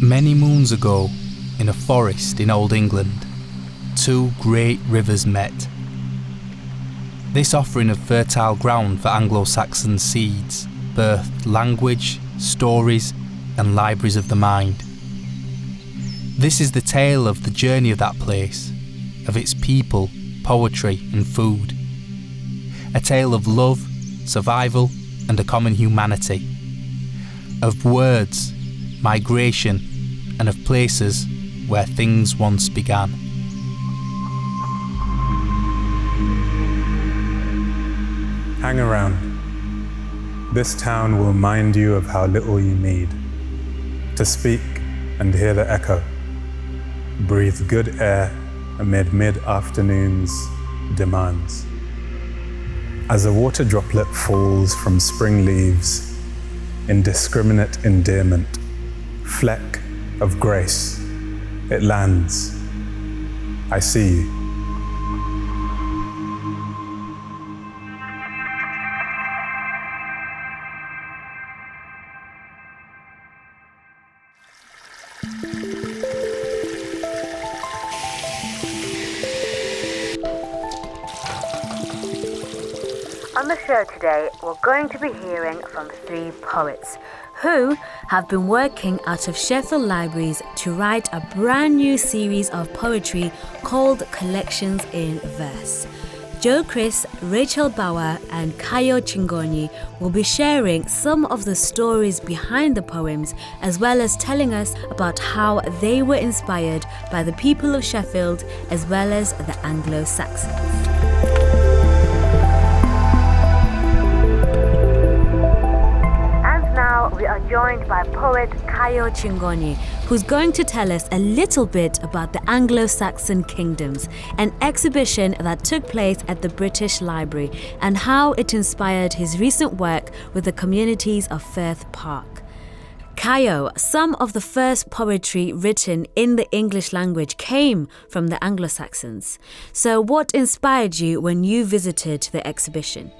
Many moons ago, in a forest in Old England, two great rivers met. This offering of fertile ground for Anglo-Saxon seeds birthed language, stories, and libraries of the mind. This is the tale of the journey of that place, of its people, poetry, and food. A tale of love, survival, and a common humanity. Of words, migration, and of places where things once began. Hang around. This town will mind you of how little you need. To speak and hear the echo. Breathe good air amid mid-afternoon's demands. As a water droplet falls from spring leaves, indiscriminate endearment, fleck of grace, it lands. I see you. On the show today, we're going to be hearing from three poets who have been working out of Sheffield libraries to write a brand new series of poetry called Collections in Verse. Joe Chris, Rachel Bauer and Kayo Chingoni will be sharing some of the stories behind the poems, as well as telling us about how they were inspired by the people of Sheffield as well as the Anglo-Saxons. We are joined by poet Kayo Chingoni, who's going to tell us a little bit about the Anglo-Saxon Kingdoms, an exhibition that took place at the British Library, and how it inspired his recent work with the communities of Firth Park. Kayo, some of the first poetry written in the English language came from the Anglo-Saxons. So what inspired you when you visited the exhibition?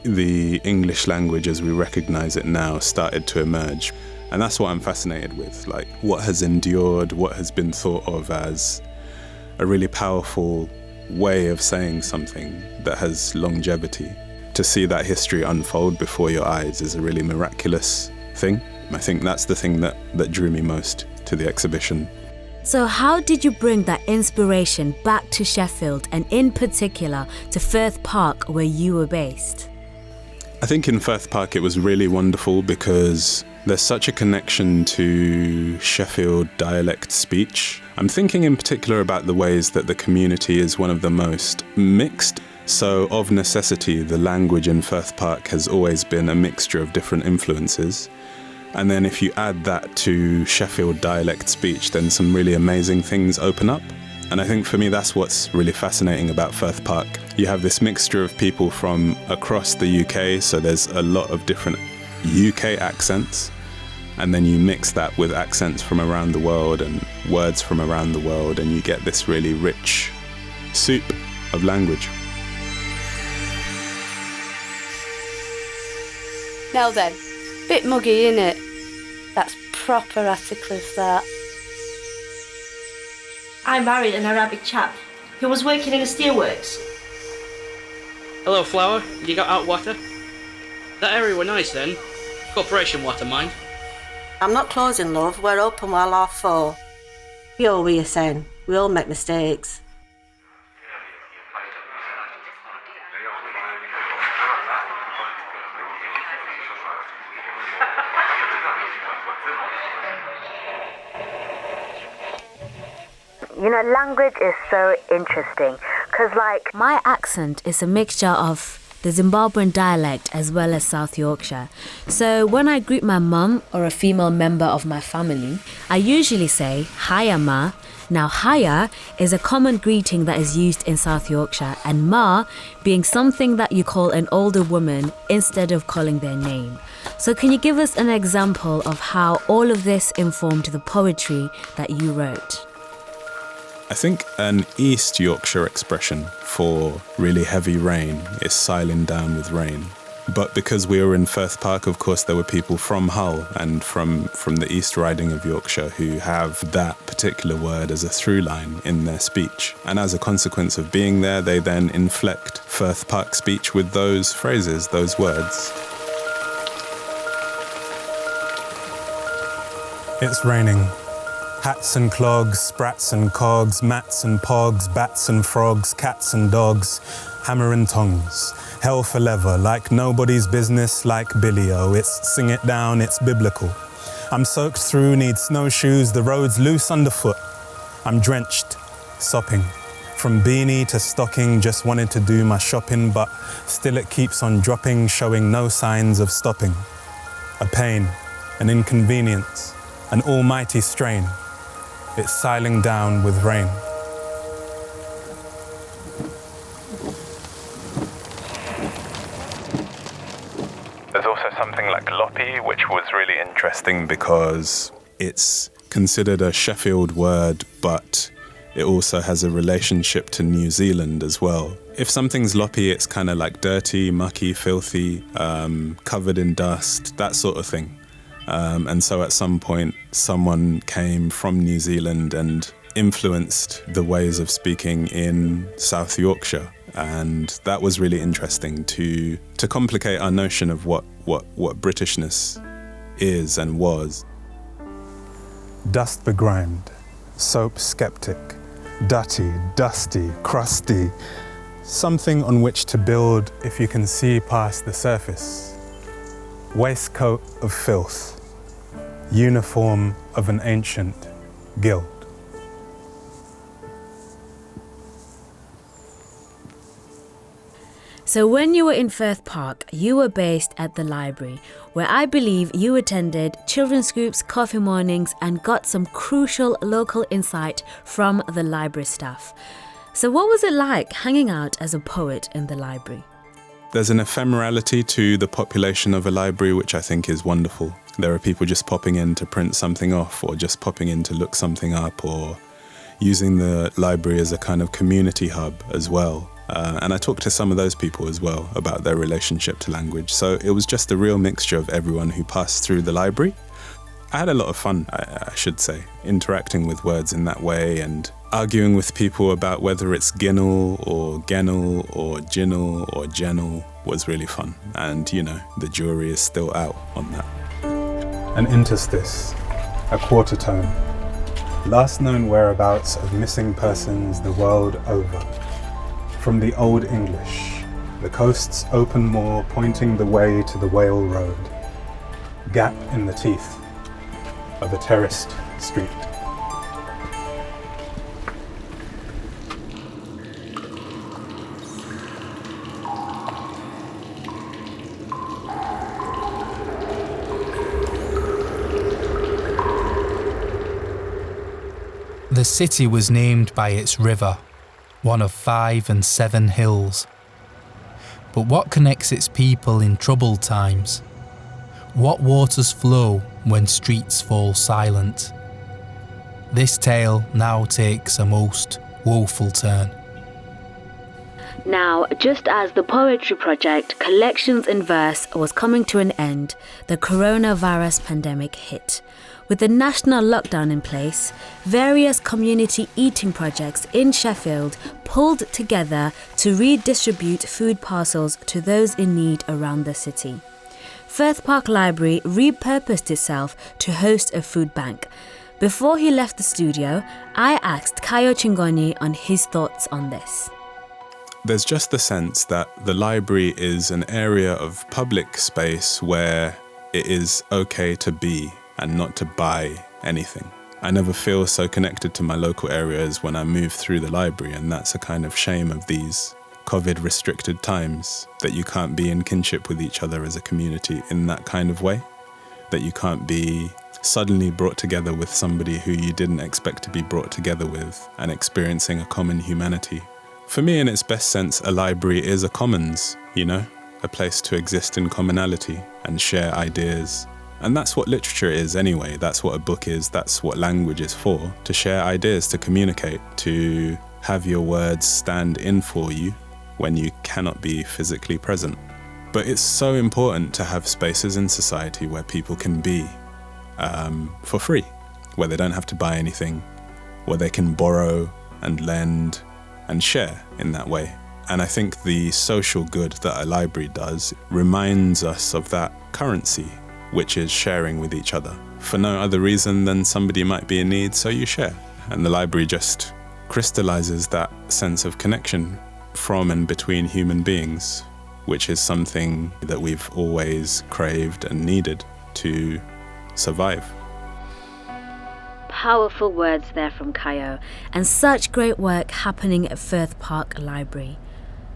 The English language as we recognize it now started to emerge. And that's what I'm fascinated with, like what has endured, what has been thought of as a really powerful way of saying something that has longevity. To see that history unfold before your eyes is a really miraculous thing. I think that's the thing that drew me most to the exhibition. So how did you bring that inspiration back to Sheffield, and in particular to Firth Park where you were based? I think in Firth Park it was really wonderful because there's such a connection to Sheffield dialect speech. I'm thinking in particular about the ways that the community is one of the most mixed. So of necessity, the language in Firth Park has always been a mixture of different influences. And then if you add that to Sheffield dialect speech, then some really amazing things open up. And I think for me, that's what's really fascinating about Firth Park. You have this mixture of people from across the UK, so there's a lot of different UK accents, and then you mix that with accents from around the world and words from around the world, and you get this really rich soup of language. Now then, bit muggy, innit? That's proper Atticliffe, that. I married an Arabic chap who was working in a steelworks. Hello, Flower. You got out water? That area were nice then. Corporation water, mind. I'm not closing, love. We're open while half four. Yo, what are you saying? We all make mistakes. You know, language is so interesting because, like, my accent is a mixture of the Zimbabwean dialect as well as South Yorkshire. So when I greet my mum or a female member of my family, I usually say, "Hiya, ma." Now, hiya is a common greeting that is used in South Yorkshire, and ma being something that you call an older woman instead of calling their name. So can you give us an example of how all of this informed the poetry that you wrote? I think an East Yorkshire expression for really heavy rain is siling down with rain. But because we were in Firth Park, of course, there were people from Hull and from the East Riding of Yorkshire who have that particular word as a through line in their speech. And as a consequence of being there, they then inflect Firth Park speech with those phrases, those words. It's raining. Hats and clogs, sprats and cogs, mats and pogs, bats and frogs, cats and dogs, hammer and tongs. Hell for leather, like nobody's business, like Billy-O. It's sing it down, it's biblical. I'm soaked through, need snowshoes, the road's loose underfoot. I'm drenched, sopping. From beanie to stocking, just wanted to do my shopping, but still it keeps on dropping, showing no signs of stopping. A pain, an inconvenience, an almighty strain. It's siling down with rain. There's also something like loppy, which was really interesting because it's considered a Sheffield word, but it also has a relationship to New Zealand as well. If something's loppy, it's kind of like dirty, mucky, filthy, covered in dust, that sort of thing. And so at some point, someone came from New Zealand and influenced the ways of speaking in South Yorkshire. And that was really interesting to complicate our notion of what Britishness is and was. Dust begrimed, soap skeptic, dutty, dusty, crusty. Something on which to build if you can see past the surface. Waistcoat of filth, uniform of an ancient guild. So when you were in Firth Park, you were based at the library, where I believe you attended children's groups, coffee mornings, and got some crucial local insight from the library staff. So what was it like hanging out as a poet in the library? There's an ephemerality to the population of a library, which I think is wonderful. There are people just popping in to print something off, or just popping in to look something up, or using the library as a kind of community hub as well. And I talked to some of those people as well about their relationship to language. So it was just a real mixture of everyone who passed through the library. I had a lot of fun, I should say, interacting with words in that way and arguing with people about whether it's ginnel or gennel or ginnel or gennel was really fun. And, you know, the jury is still out on that. An interstice, a quarter tone. Last known whereabouts of missing persons the world over. From the Old English, the coast's open moor pointing the way to the Whale Road. Gap in the teeth of a terraced street. The city was named by its river, one of 5 and 7 hills. But what connects its people in troubled times? What waters flow when streets fall silent? This tale now takes a most woeful turn. Now, just as the Poetry Project Collections in Verse was coming to an end, the coronavirus pandemic hit. With the national lockdown in place, various community eating projects in Sheffield pulled together to redistribute food parcels to those in need around the city. Firth Park Library repurposed itself to host a food bank. Before he left the studio, I asked Kayo Chingoni on his thoughts on this. There's just the sense that the library is an area of public space where it is okay to be and not to buy anything. I never feel so connected to my local area as when I move through the library, and that's a kind of shame of these COVID-restricted times, that you can't be in kinship with each other as a community in that kind of way, that you can't be suddenly brought together with somebody who you didn't expect to be brought together with and experiencing a common humanity. For me, in its best sense, a library is a commons, you know, a place to exist in commonality and share ideas. And that's what literature is anyway. That's what a book is. That's what language is for. To share ideas, to communicate, to have your words stand in for you when you cannot be physically present. But it's so important to have spaces in society where people can be for free, where they don't have to buy anything, where they can borrow and lend and share in that way. And I think the social good that a library does reminds us of that currency, which is sharing with each other. For no other reason than somebody might be in need, so you share. And the library just crystallizes that sense of connection from and between human beings, which is something that we've always craved and needed to survive. Powerful words there from Kayo, and such great work happening at Firth Park Library.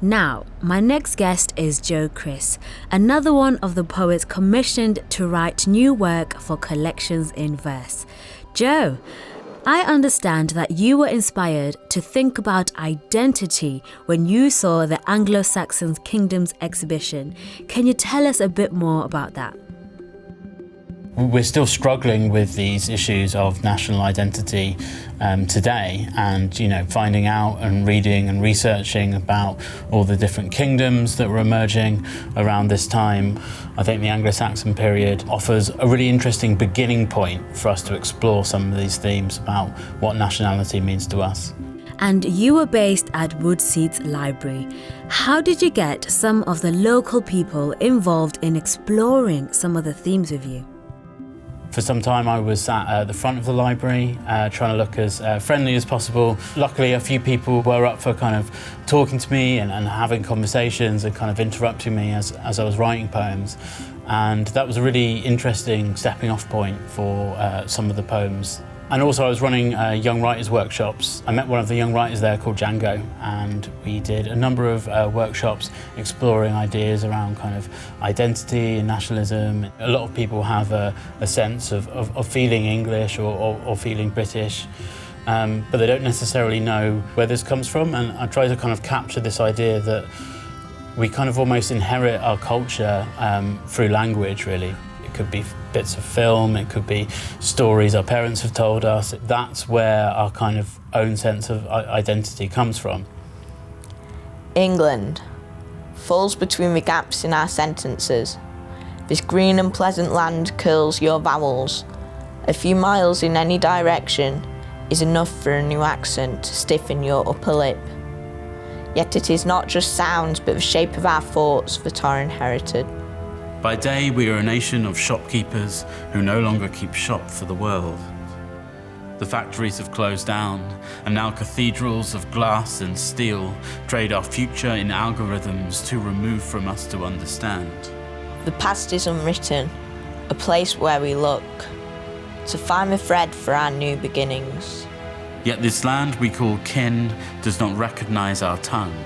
Now, my next guest is Joe Chris, another one of the poets commissioned to write new work for collections in verse. Joe, I understand that you were inspired to think about identity when you saw the Anglo-Saxon Kingdoms exhibition. Can you tell us a bit more about that? We're still struggling with these issues of national identity today, and finding out and reading and researching about all the different kingdoms that were emerging around this time. I think the Anglo-Saxon period offers a really interesting beginning point for us to explore some of these themes about what nationality means to us. And you were based at Woodseats Library. How did you get some of the local people involved in exploring some of the themes with you? For some time I was sat at the front of the library, trying to look as friendly as possible. Luckily a few people were up for kind of talking to me and having conversations and kind of interrupting me as I was writing poems. And that was a really interesting stepping off point for some of the poems. And also I was running young writers workshops. I met one of the young writers there called Django, and we did a number of workshops exploring ideas around kind of identity and nationalism. A lot of people have a sense of feeling English or feeling British, but they don't necessarily know where this comes from. And I try to kind of capture this idea that we kind of almost inherit our culture through language, really. It could be bits of film, it could be stories our parents have told us. That's where our kind of own sense of identity comes from. England falls between the gaps in our sentences. This green and pleasant land curls your vowels. A few miles in any direction is enough for a new accent to stiffen your upper lip. Yet it is not just sounds, but the shape of our thoughts that are inherited. By day, we are a nation of shopkeepers who no longer keep shop for the world. The factories have closed down, and now cathedrals of glass and steel trade our future in algorithms too removed from us to understand. The past is unwritten, a place where we look, to find the thread for our new beginnings. Yet this land we call kin does not recognise our tongue.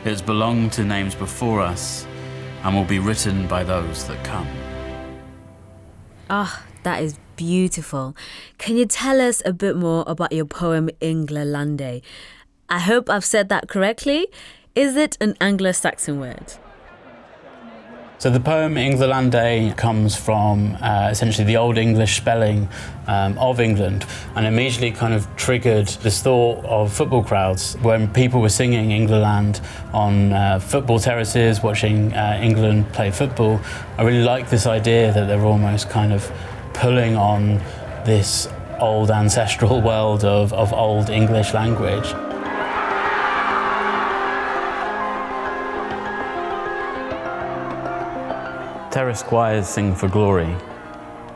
It has belonged to names before us, and will be written by those that come. Ah, that is beautiful. Can you tell us a bit more about your poem Inglalande? I hope I've said that correctly. Is it an Anglo-Saxon word? So the poem Inglalande comes from essentially the Old English spelling of England, and immediately kind of triggered this thought of football crowds when people were singing England on football terraces, watching England play football. I really like this idea that they're almost kind of pulling on this old ancestral world of Old English language. Terrace choirs sing for glory,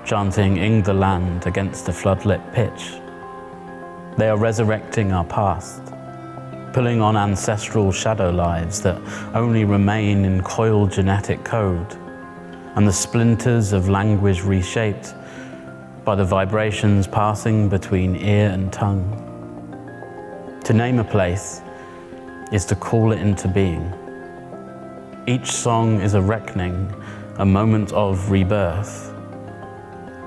chanting "Ing the land" against the floodlit pitch. They are resurrecting our past, pulling on ancestral shadow lives that only remain in coiled genetic code, and the splinters of language reshaped by the vibrations passing between ear and tongue. To name a place is to call it into being. Each song is a reckoning, a moment of rebirth.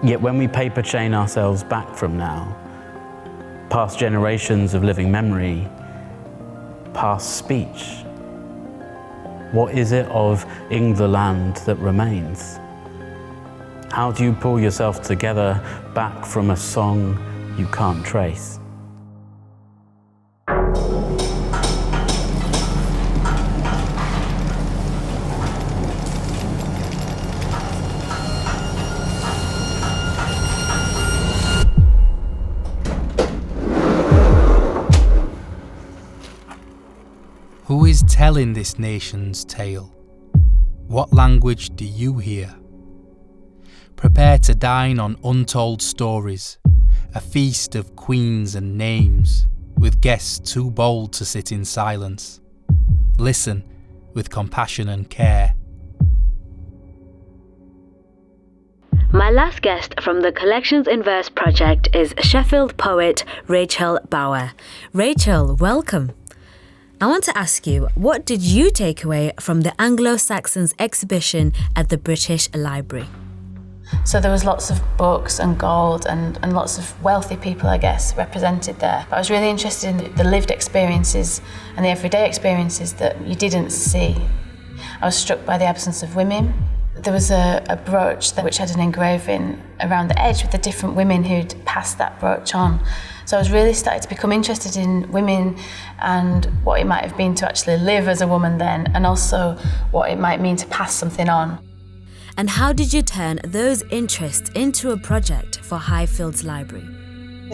Yet when we paper chain ourselves back from now, past generations of living memory, past speech, what is it of Ing the land that remains? How do you pull yourself together back from a song you can't trace? Who is telling this nation's tale? What language do you hear? Prepare to dine on untold stories, a feast of queens and names, with guests too bold to sit in silence. Listen with compassion and care. My last guest from the Collections in Verse project is Sheffield poet Rachel Bauer. Rachel, welcome. I want to ask you, what did you take away from the Anglo-Saxons exhibition at the British Library? So there was lots of books and gold and lots of wealthy people, I guess, represented there. But I was really interested in the lived experiences and the everyday experiences that you didn't see. I was struck by the absence of women. There was a brooch which had an engraving around the edge with the different women who'd passed that brooch on. So I was really starting to become interested in women and what it might have been to actually live as a woman then, and also what it might mean to pass something on. And how did you turn those interests into a project for Highfields Library?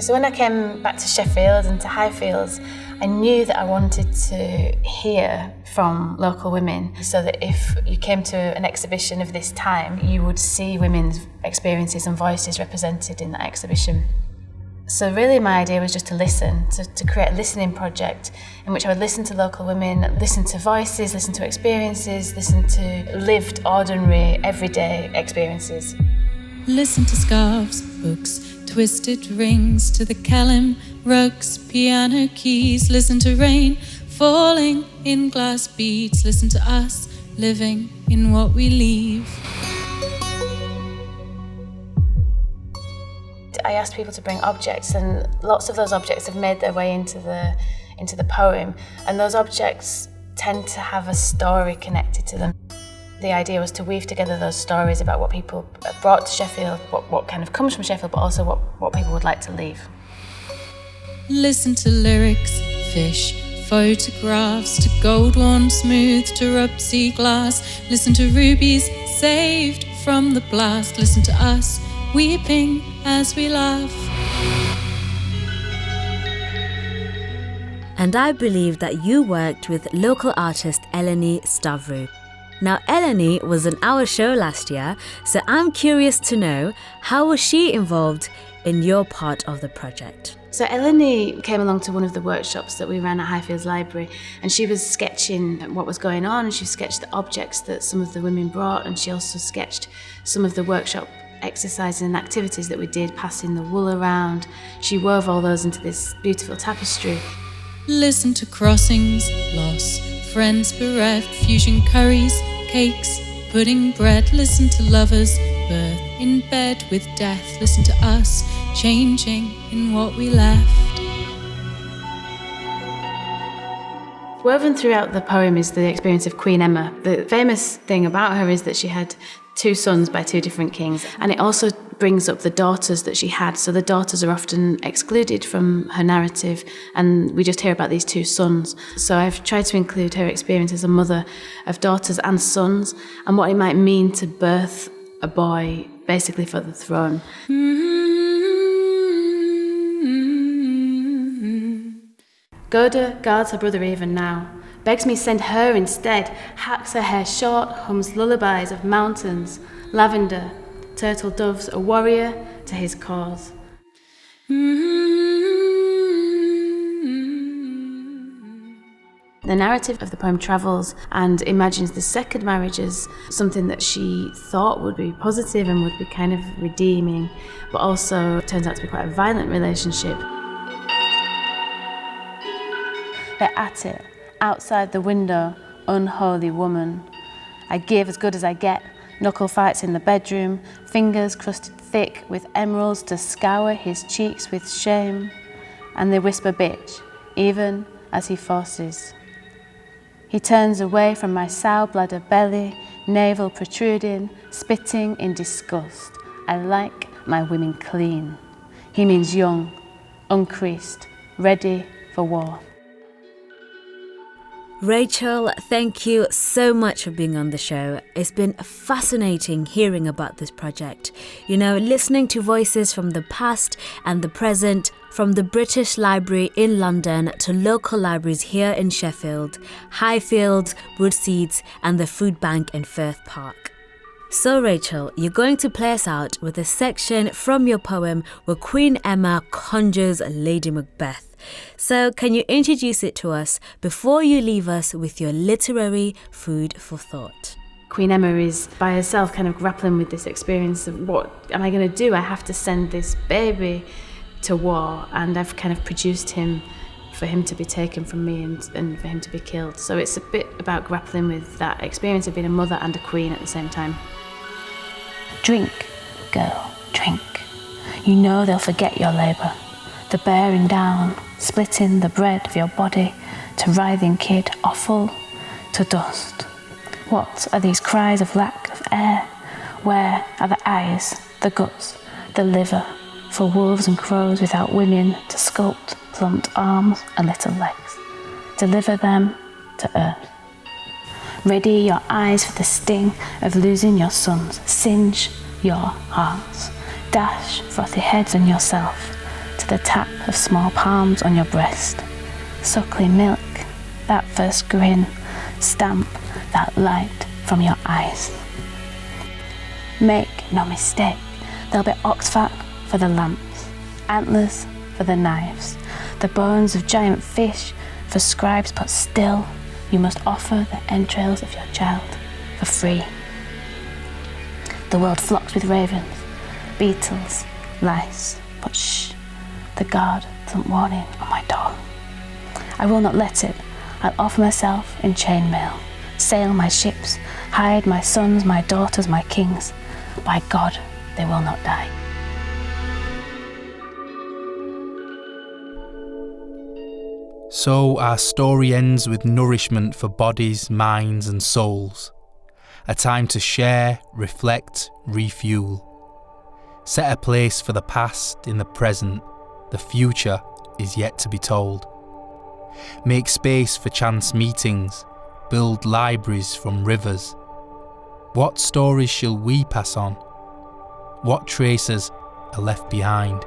So when I came back to Sheffield and to Highfields, I knew that I wanted to hear from local women, so that if you came to an exhibition of this time, you would see women's experiences and voices represented in that exhibition. So really my idea was just to listen, to create a listening project in which I would listen to local women, listen to voices, listen to experiences, listen to lived, ordinary, everyday experiences. Listen to scarves, books, twisted rings, to the Callum rugs, piano keys. Listen to rain falling in glass beads. Listen to us living in what we leave. I asked people to bring objects, and lots of those objects have made their way into the poem, and those objects tend to have a story connected to them. The idea was to weave together those stories about what people brought to Sheffield, what kind of comes from Sheffield, but also what people would like to leave. Listen to lyrics, fish, photographs, to gold worn smooth, to rubbed sea glass. Listen to rubies saved from the blast. Listen to us weeping as we laugh. And I believe that you worked with local artist Eelyn Lee. Now, Eelyn was on our show last year, so I'm curious to know, how was she involved in your part of the project? So Eelyn came along to one of the workshops that we ran at Highfields Library, and she was sketching what was going on, and she sketched the objects that some of the women brought, and she also sketched some of the workshop exercises and activities that we did, passing the wool around. She wove all those into this beautiful tapestry. Listen to crossings, loss, friends bereft, fusion curries, cakes, pudding bread. Listen to lovers, birth in bed with death. Listen to us changing in what we left. Woven throughout the poem is the experience of Queen Emma. The famous thing about her is that she had 2 sons by 2 different kings, and it also brings up the daughters that she had. So the daughters are often excluded from her narrative, and we just hear about these 2 sons. So I've tried to include her experience as a mother of daughters and sons, and what it might mean to birth a boy, basically for the throne. Goda guards her brother even now, begs me send her instead, hacks her hair short, hums lullabies of mountains, lavender, turtle doves, a warrior to his cause. The narrative of the poem travels and imagines the second marriage as something that she thought would be positive and would be kind of redeeming, but also turns out to be quite a violent relationship. They're at it, outside the window, unholy woman. I give as good as I get, knuckle fights in the bedroom, fingers crusted thick with emeralds to scour his cheeks with shame. And they whisper bitch, even as he forces. He turns away from my sow bladder belly, navel protruding, spitting in disgust. I like my women clean. He means young, uncreased, ready for war. Rachel, thank you so much for being on the show. It's been fascinating hearing about this project. You know, listening to voices from the past and the present, from the British Library in London to local libraries here in Sheffield, Highfields, Woodseeds and the Food Bank in Firth Park. So Rachel, you're going to play us out with a section from your poem where Queen Emma conjures Lady Macbeth. So can you introduce it to us before you leave us with your literary food for thought? Queen Emma is by herself kind of grappling with this experience of what am I going to do? I have to send this baby to war, and I've kind of produced him for him to be taken from me and for him to be killed. So it's a bit about grappling with that experience of being a mother and a queen at the same time. Drink, girl, drink. You know they'll forget your labour. The bearing down, splitting the bread of your body to writhing kid, offal to dust. What are these cries of lack of air? Where are the eyes, the guts, the liver, for wolves and crows without women to sculpt plumped arms and little legs? Deliver them to earth. Ready your eyes for the sting of losing your sons. Singe your hearts. Dash frothy heads on yourself to the tap of small palms on your breast. Suckling milk, that first grin, stamp that light from your eyes. Make no mistake, there'll be ox fat for the lamps, antlers for the knives, the bones of giant fish for scribes, but still you must offer the entrails of your child for free. The world flocks with ravens, beetles, lice, but shh, the guard doesn't warning on my door. I will not let it. I'll offer myself in chainmail, sail my ships, hide my sons, my daughters, my kings. By God, they will not die. So our story ends with nourishment for bodies, minds and souls. A time to share, reflect, refuel. Set a place for the past in the present. The future is yet to be told. Make space for chance meetings. Build libraries from rivers. What stories shall we pass on? What traces are left behind?